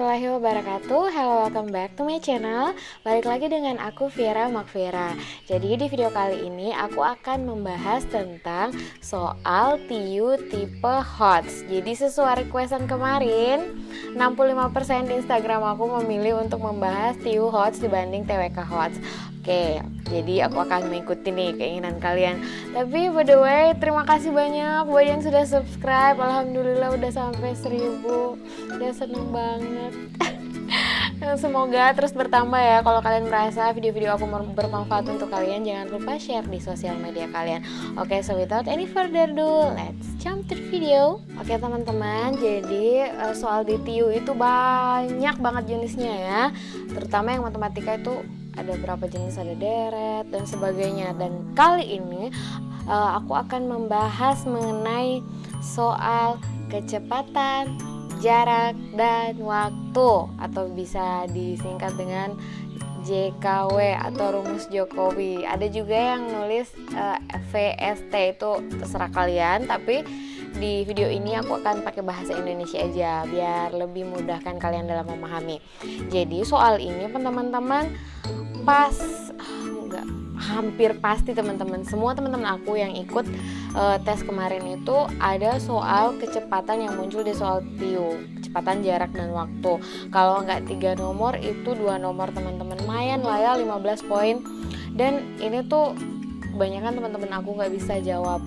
warahmatullahi wabarakatuh. Hello, welcome back to my channel. Balik lagi dengan aku Viera Makvera. Jadi di video kali ini aku akan membahas tentang soal TIU tipe HOTS. Jadi sesuai requestan kemarin, 65% di Instagram aku memilih untuk membahas TIU HOTS dibanding TWK HOTS. Oke, jadi aku akan mengikuti nih keinginan kalian. Tapi by the way, terima kasih banyak buat yang sudah subscribe. Alhamdulillah udah sampai 1000. Udah seneng banget. Semoga terus bertambah ya. Kalau kalian merasa video-video aku bermanfaat untuk kalian, jangan lupa share di sosial media kalian. Oke, so without any further ado, let's jump to the video. Oke teman-teman, jadi soal di TIU itu banyak banget jenisnya ya. Terutama yang matematika itu ada berapa jenis, ada deret dan sebagainya. Dan kali ini aku akan membahas mengenai soal kecepatan, jarak, dan waktu, atau bisa disingkat dengan JKW atau rumus Jokowi. Ada juga yang nulis VST, itu terserah kalian, tapi di video ini aku akan pakai bahasa Indonesia aja biar lebih mudahkan kalian dalam memahami. Jadi soal ini teman-teman hampir pasti teman-teman, semua teman-teman aku yang ikut tes kemarin itu ada soal kecepatan yang muncul di soal TIU, kecepatan, jarak, dan waktu. Kalau nggak 3 nomor itu 2 nomor teman-teman, lumayan lah ya, 15 poin. Dan ini tuh kebanyakan teman-teman aku nggak bisa jawab,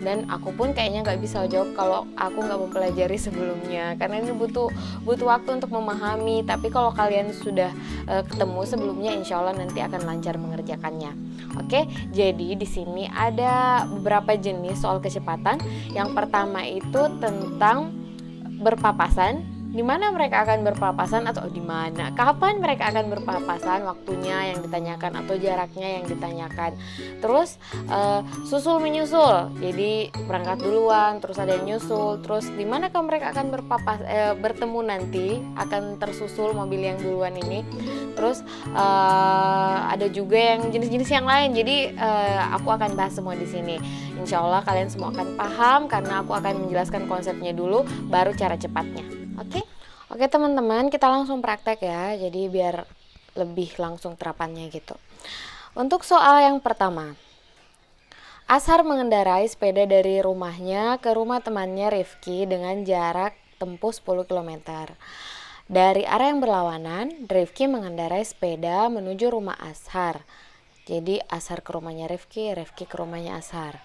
dan aku pun kayaknya nggak bisa jawab kalau aku nggak mempelajari sebelumnya, karena ini butuh waktu untuk memahami. Tapi kalau kalian sudah ketemu sebelumnya, insya Allah nanti akan lancar mengerjakannya. Oke, jadi di sini ada beberapa jenis soal kecepatan. Yang pertama itu tentang berpapasan. Di mana mereka akan berpapasan, atau di mana, kapan mereka akan berpapasan, waktunya yang ditanyakan atau jaraknya yang ditanyakan. Terus susul menyusul, jadi berangkat duluan, terus ada yang nyusul. Terus di manakah mereka akan bertemu nanti, akan tersusul mobil yang duluan ini. Terus ada juga yang jenis-jenis yang lain. Jadi aku akan bahas semua di sini. Insya Allah kalian semua akan paham, karena aku akan menjelaskan konsepnya dulu, baru cara cepatnya. Oke teman-teman, kita langsung praktek ya, jadi biar lebih langsung terapannya gitu. Untuk soal yang pertama, Ashar mengendarai sepeda dari rumahnya ke rumah temannya Rifki dengan jarak tempuh 10 km. Dari arah yang berlawanan, Rifki mengendarai sepeda menuju rumah Ashar. Jadi Ashar ke rumahnya Rifki, Rifki ke rumahnya Ashar.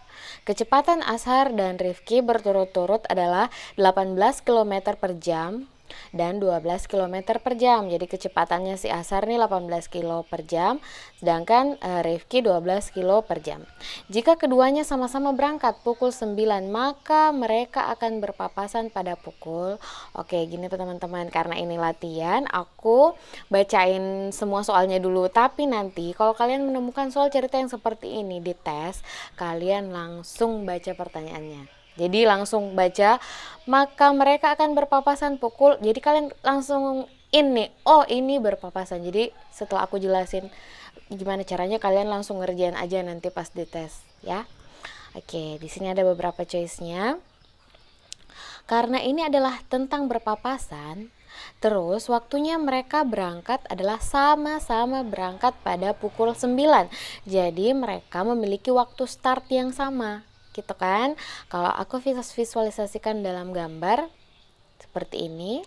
Kecepatan Ashar dan Rifki berturut-turut adalah 18 km per jam dan 12 km per jam. Jadi kecepatannya si Ashar nih 18 km per jam, sedangkan Rifki 12 km per jam. Jika keduanya sama-sama berangkat pukul 9, maka mereka akan berpapasan pada pukul. Oke, gini tuh teman-teman, karena ini latihan, aku bacain semua soalnya dulu. Tapi nanti kalau kalian menemukan soal cerita yang seperti ini di tes, kalian langsung baca pertanyaannya. Jadi langsung baca, maka mereka akan berpapasan pukul. Jadi kalian langsung ini, oh ini berpapasan. Jadi setelah aku jelasin gimana caranya, kalian langsung ngerjain aja nanti pas dites ya. Oke, di sini ada beberapa choice-nya. Karena ini adalah tentang berpapasan, terus waktunya mereka berangkat adalah sama-sama berangkat pada pukul 9. Jadi mereka memiliki waktu start yang sama, gitu kan. Kalau aku visualisasikan dalam gambar seperti ini,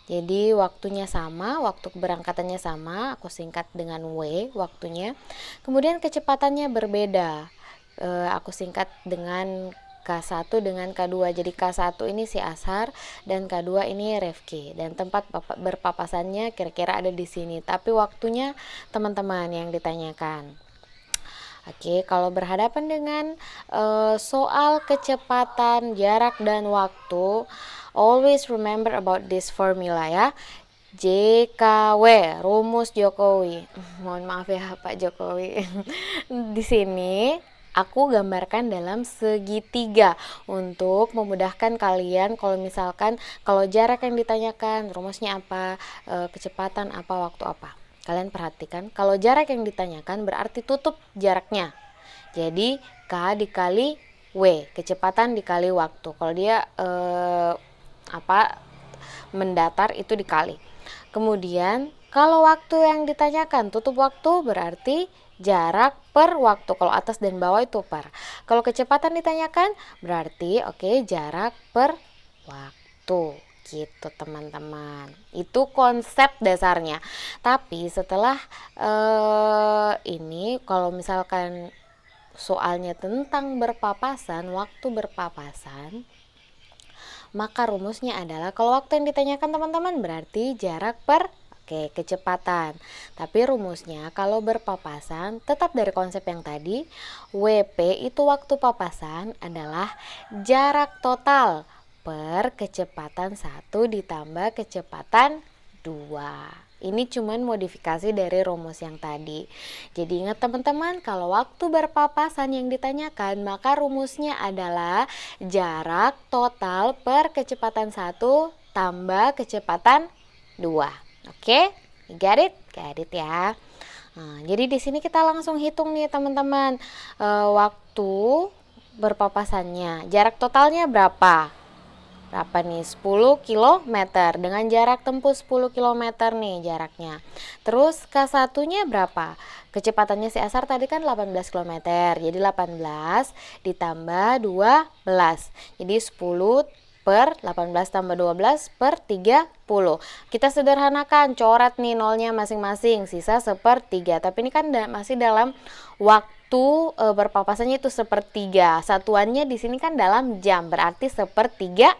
jadi waktunya sama, waktu keberangkatannya sama, aku singkat dengan W waktunya. Kemudian kecepatannya berbeda, aku singkat dengan K1 dengan K2. Jadi K1 ini si Ashar dan K2 ini Rifki, dan tempat berpapasannya kira-kira ada di sini, tapi waktunya teman-teman yang ditanyakan. Oke, kalau berhadapan dengan soal kecepatan, jarak, dan waktu, always remember about this formula ya. JKW, rumus Jokowi. Mohon maaf ya Pak Jokowi. Di sini aku gambarkan dalam segitiga untuk memudahkan kalian. Kalau misalkan kalau jarak yang ditanyakan, rumusnya apa, kecepatan apa, waktu apa. Kalian perhatikan, kalau jarak yang ditanyakan berarti tutup jaraknya. Jadi K dikali W, kecepatan dikali waktu. Kalau dia mendatar itu dikali. Kemudian kalau waktu yang ditanyakan tutup waktu berarti jarak per waktu. Kalau atas dan bawah itu per. Kalau kecepatan ditanyakan berarti jarak per waktu. Gitu teman-teman. Itu konsep dasarnya. Tapi setelah ini kalau misalkan soalnya tentang berpapasan, waktu berpapasan, maka rumusnya adalah kalau waktu yang ditanyakan teman-teman berarti jarak per kecepatan. Tapi rumusnya kalau berpapasan tetap dari konsep yang tadi, WP itu waktu papasan adalah jarak total per kecepatan 1 ditambah kecepatan 2. Ini cuman modifikasi dari rumus yang tadi. Jadi ingat teman-teman, kalau waktu berpapasan yang ditanyakan, maka rumusnya adalah jarak total per kecepatan 1 tambah kecepatan 2. Oke? Get it? Get it ya. Nah, jadi di sini kita langsung hitung nih teman-teman. Waktu berpapasannya. Jarak totalnya berapa? Berapa nih? 10 km dengan jarak tempuh 10 km nih jaraknya. Terus K1-nya berapa? Kecepatannya si Asar tadi kan 18 km. Jadi 18 ditambah 12. Jadi 10 per 18 tambah 12 per 30. Kita sederhanakan, coret nih nolnya masing-masing, sisa 1/3. Tapi ini kan masih dalam waktu berpapasannya itu 1/3. Satuannya di sini kan dalam jam, berarti 1/3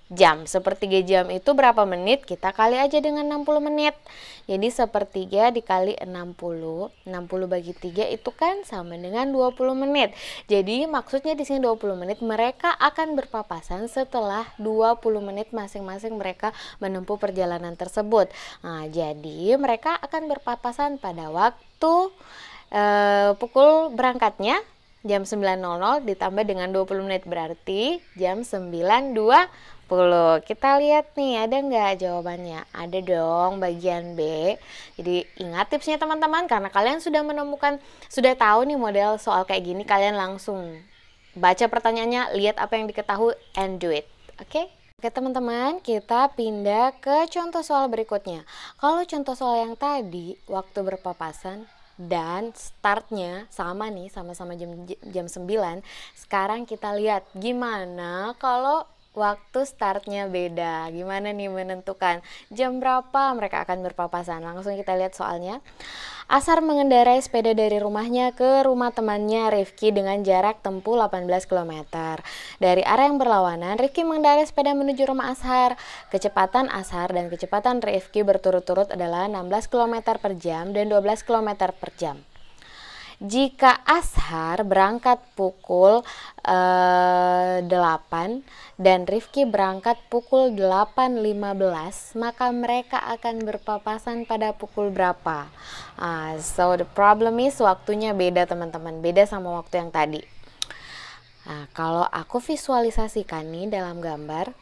jam. 1/3 jam itu berapa menit? Kita kali aja dengan 60 menit. Jadi 1/3 dikali 60. 60 bagi 3 itu kan sama dengan 20 menit. Jadi maksudnya di sini 20 menit mereka akan berpapasan setelah 20 menit masing-masing mereka menempuh perjalanan tersebut. Nah, jadi mereka akan berpapasan pada waktu pukul berangkatnya jam 9.00 ditambah dengan 20 menit berarti jam 9.20. Kita lihat nih, ada nggak jawabannya? Ada dong, bagian B. Jadi ingat tipsnya teman-teman, karena kalian sudah menemukan, sudah tahu nih model soal kayak gini, kalian langsung baca pertanyaannya, lihat apa yang diketahui, and do it. Oke teman-teman, kita pindah ke contoh soal berikutnya. Kalau contoh soal yang tadi, waktu berpapasan dan startnya sama nih, sama-sama jam 9. Sekarang kita lihat gimana kalau waktu startnya beda. Gimana nih menentukan jam berapa mereka akan berpapasan? Langsung kita lihat soalnya. Asar mengendarai sepeda dari rumahnya ke rumah temannya Rifki dengan jarak tempuh 18 km. Dari arah yang berlawanan, Rifki mengendarai sepeda menuju rumah Ashar. Kecepatan Ashar dan kecepatan Rifki berturut-turut adalah 16 km per jam dan 12 km per jam. Jika Ashar berangkat pukul 8 dan Rifki berangkat pukul 8.15, maka mereka akan berpapasan pada pukul berapa? So the problem is waktunya beda teman-teman, beda sama waktu yang tadi. Nah, kalau aku visualisasikan nih dalam gambar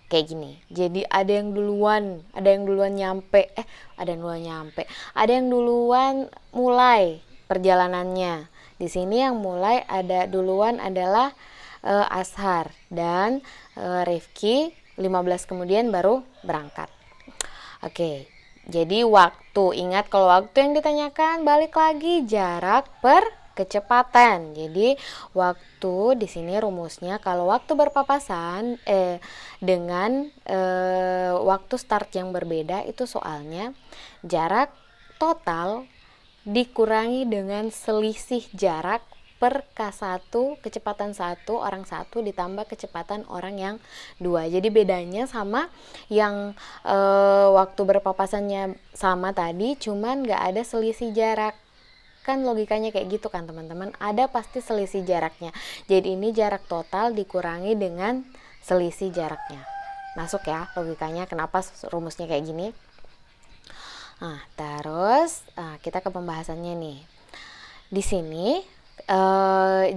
kayak gini. Jadi ada yang duluan nyampe, ada yang duluan mulai perjalanannya. Di sini yang mulai ada duluan adalah Ashar dan Rifki 15 kemudian baru berangkat. Oke. Jadi waktu, ingat kalau waktu yang ditanyakan balik lagi jarak per kecepatan. Jadi waktu di sini rumusnya kalau waktu berpapasan dengan waktu start yang berbeda itu soalnya jarak total dikurangi dengan selisih jarak per K1, kecepatan 1, orang 1 ditambah kecepatan orang yang 2. Jadi bedanya sama yang waktu berpapasannya sama tadi, cuman nggak ada selisih jarak. Kan logikanya kayak gitu kan teman-teman, ada pasti selisih jaraknya. Jadi ini jarak total dikurangi dengan selisih jaraknya. Masuk ya logikanya kenapa rumusnya kayak gini. Nah, terus kita ke pembahasannya nih. Di sini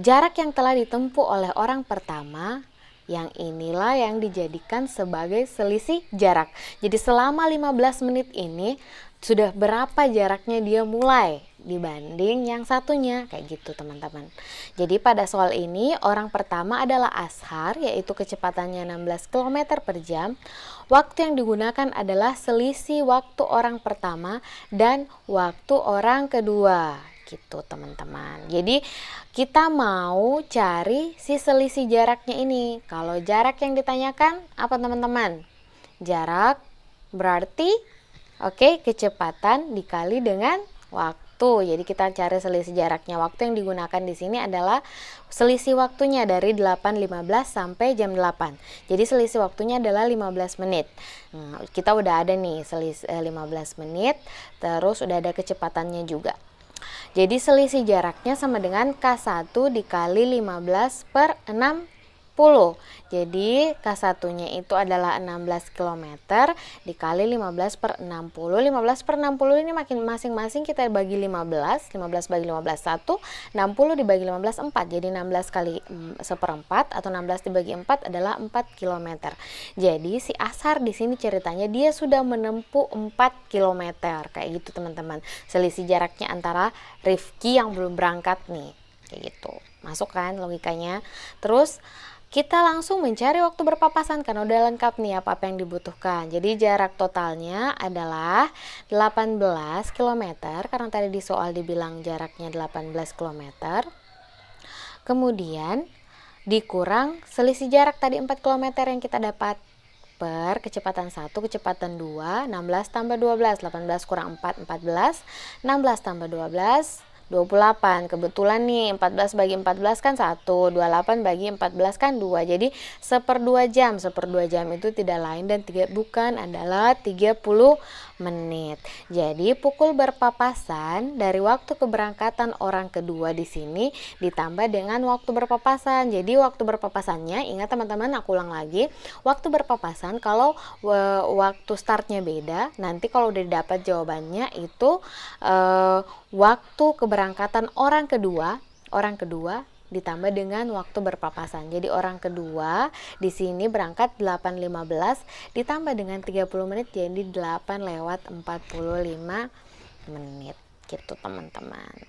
jarak yang telah ditempuh oleh orang pertama, yang inilah yang dijadikan sebagai selisih jarak. Jadi selama 15 menit ini sudah berapa jaraknya dia mulai dibanding yang satunya, kayak gitu teman-teman. Jadi pada soal ini orang pertama adalah Ashar, yaitu kecepatannya 16 km per jam. Waktu yang digunakan adalah selisih waktu orang pertama dan waktu orang kedua, gitu teman-teman. Jadi kita mau cari si selisih jaraknya ini. Kalau jarak yang ditanyakan apa teman-teman? Jarak berarti kecepatan dikali dengan waktu. Jadi kita cari selisih jaraknya. Waktu yang digunakan di sini adalah selisih waktunya dari 8.15 sampai jam 8. Jadi selisih waktunya adalah 15 menit. Nah, kita udah ada nih selisih 15 menit, terus udah ada kecepatannya juga. Jadi selisih jaraknya sama dengan K1 dikali 15 per 60. Jadi K1-nya itu adalah 16 km dikali 15 per 60. 15 per 60 ini makin masing-masing kita bagi 15. 15 bagi 15 1. 60 dibagi 15 4. Jadi 16 kali seperempat atau 16 dibagi 4 adalah 4 km. Jadi si Ashar di sini ceritanya dia sudah menempuh 4 km. Kayak gitu teman-teman. Selisih jaraknya antara Rifki yang belum berangkat nih. Kayak gitu. Masuk kan logikanya? Terus kita langsung mencari waktu berpapasan karena udah lengkap nih apa yang dibutuhkan. Jadi jarak totalnya adalah 18 km karena tadi di soal dibilang jaraknya 18 km. Kemudian dikurang selisih jarak tadi 4 km yang kita dapat per kecepatan 1, kecepatan 2, 16 tambah 12, 18 kurang 4, 14, 16 tambah 12, 28. Kebetulan nih 14 bagi 14 kan 1, 28 bagi 14 kan 2. Jadi 1/2 jam. 1/2 jam itu tidak lain dan bukan adalah 30 menit. Jadi pukul berpapasan dari waktu keberangkatan orang kedua di sini ditambah dengan waktu berpapasan. Jadi waktu berpapasannya, ingat teman-teman, aku ulang lagi. Waktu berpapasan kalau waktu startnya beda, nanti kalau udah dapat jawabannya itu waktu keberangkatan orang kedua ditambah dengan waktu berpapasan. Jadi orang kedua di sini berangkat 8.15 ditambah dengan 30 menit jadi 8:45 menit. Gitu teman-teman.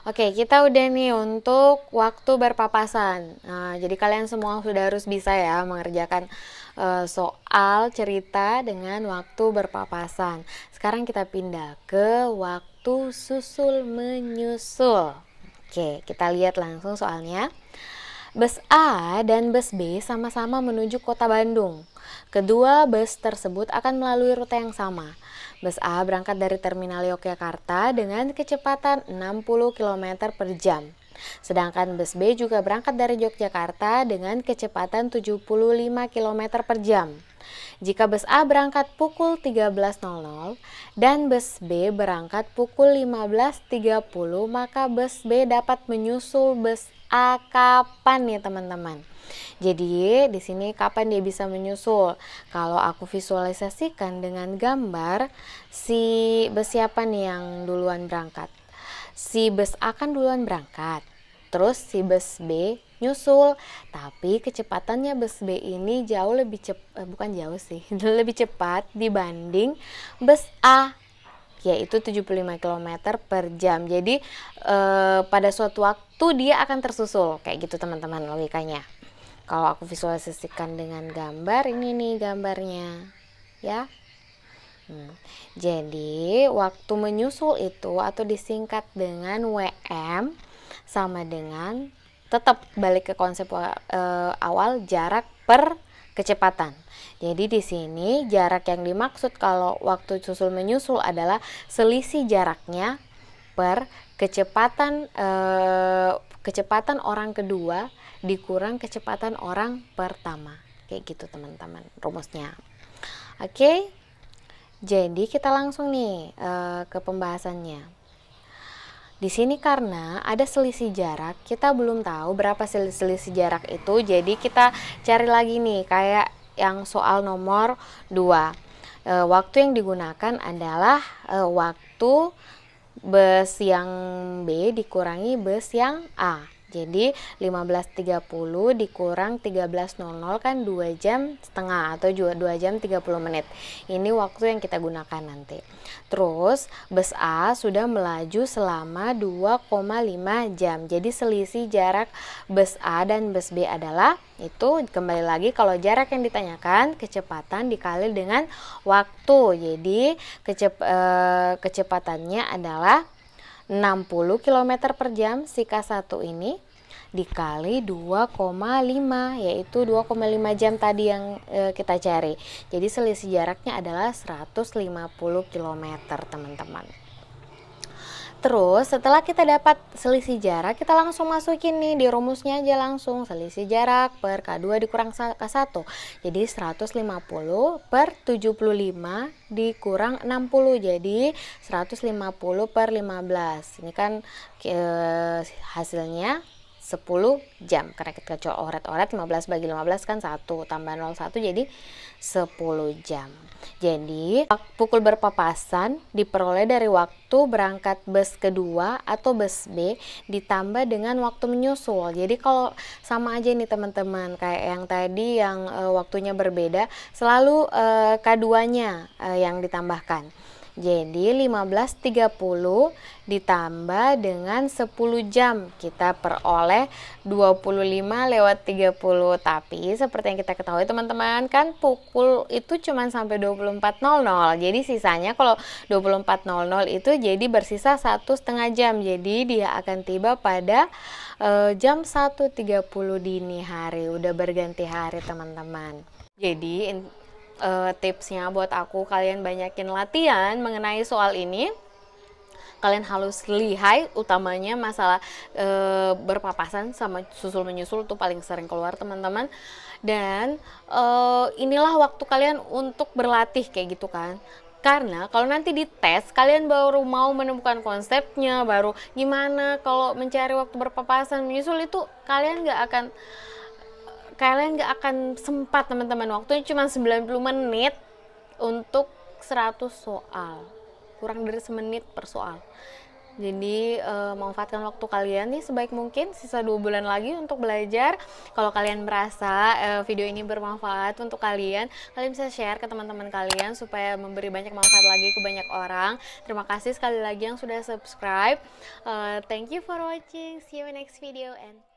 Oke, kita udah nih untuk waktu berpapasan. Nah, jadi kalian semua sudah harus bisa ya mengerjakan soal cerita dengan waktu berpapasan. Sekarang kita pindah ke waktu susul menyusul. Oke, kita lihat langsung soalnya. Bus A dan bus B sama-sama menuju kota Bandung. Kedua bus tersebut akan melalui rute yang sama. Bus A berangkat dari terminal Yogyakarta dengan kecepatan 60 km per jam. Sedangkan bus B juga berangkat dari Yogyakarta dengan kecepatan 75 km per jam. Jika bus A berangkat pukul 13.00 dan bus B berangkat pukul 15.30, maka bus B dapat menyusul bus A kapan nih teman-teman? Jadi di sini kapan dia bisa menyusul? Kalau aku visualisasikan dengan gambar, si bus siapa nih yang duluan berangkat? Si bus A kan duluan berangkat. Terus si bus B nyusul, tapi kecepatannya bus B ini jauh lebih cepat, bukan jauh sih, lebih cepat dibanding bus A, yaitu 75 km per jam. Jadi pada suatu waktu dia akan tersusul, kayak gitu teman-teman logikanya. Kalau aku visualisasikan dengan gambar, ini nih gambarnya ya. Jadi waktu menyusul itu atau disingkat dengan WM sama dengan, tetap balik ke konsep awal, jarak per kecepatan. Jadi di sini jarak yang dimaksud kalau waktu susul menyusul adalah selisih jaraknya per kecepatan kecepatan orang kedua dikurang kecepatan orang pertama. Kayak gitu teman-teman rumusnya. Oke. Jadi kita langsung nih ke pembahasannya. Di sini karena ada selisih jarak, kita belum tahu berapa selisih jarak itu. Jadi kita cari lagi nih kayak yang soal nomor 2. Waktu yang digunakan adalah waktu bus yang B dikurangi bus yang A. Jadi 15.30 dikurang 13.00 kan 2 jam setengah atau 2 jam 30 menit. Ini waktu yang kita gunakan nanti. Terus bus A sudah melaju selama 2,5 jam. Jadi selisih jarak bus A dan bus B adalah, itu kembali lagi kalau jarak yang ditanyakan kecepatan dikali dengan waktu. Jadi kecepatannya adalah 60 km per jam si K1 ini dikali 2,5, yaitu 2,5 jam tadi yang kita cari. Jadi selisih jaraknya adalah 150 km teman-teman. Terus setelah kita dapat selisih jarak, kita langsung masukin nih di rumusnya aja langsung. Selisih jarak per K2 dikurang K1. Jadi 150 per 75 dikurang 60. Jadi 150 per 15. Ini kan hasilnya 10 jam. Karena kita coba oret-oret 15 bagi 15 kan 1. Tambah 01 jadi 10 jam. Jadi pukul berpapasan diperoleh dari waktu berangkat bus kedua atau bus B ditambah dengan waktu menyusul. Jadi kalau sama aja nih teman-teman, kayak yang tadi yang waktunya berbeda, selalu K2-nya yang ditambahkan. Jadi 15.30 ditambah dengan 10 jam, kita peroleh 25 lewat 30. Tapi seperti yang kita ketahui teman-teman, kan pukul itu cuma sampai 24.00. Jadi sisanya kalau 24.00 itu jadi bersisa 1,5 jam. Jadi dia akan tiba pada jam 1.30 dini hari. Udah berganti hari teman-teman. Jadi tipsnya buat aku, kalian banyakin latihan mengenai soal ini. Kalian harus lihai, utamanya masalah berpapasan sama susul menyusul tuh paling sering keluar teman-teman. Dan inilah waktu kalian untuk berlatih kayak gitu kan. Karena kalau nanti di tes kalian baru mau menemukan konsepnya, baru gimana kalau mencari waktu berpapasan menyusul, itu kalian gak akan sempat teman-teman. Waktunya cuma 90 menit untuk 100 soal, kurang dari semenit per soal. Jadi manfaatkan waktu kalian nih sebaik mungkin. Sisa 2 bulan lagi untuk belajar. Kalau kalian merasa video ini bermanfaat untuk kalian bisa share ke teman-teman kalian supaya memberi banyak manfaat lagi ke banyak orang. Terima kasih sekali lagi yang sudah subscribe. Thank you for watching. See you in next video and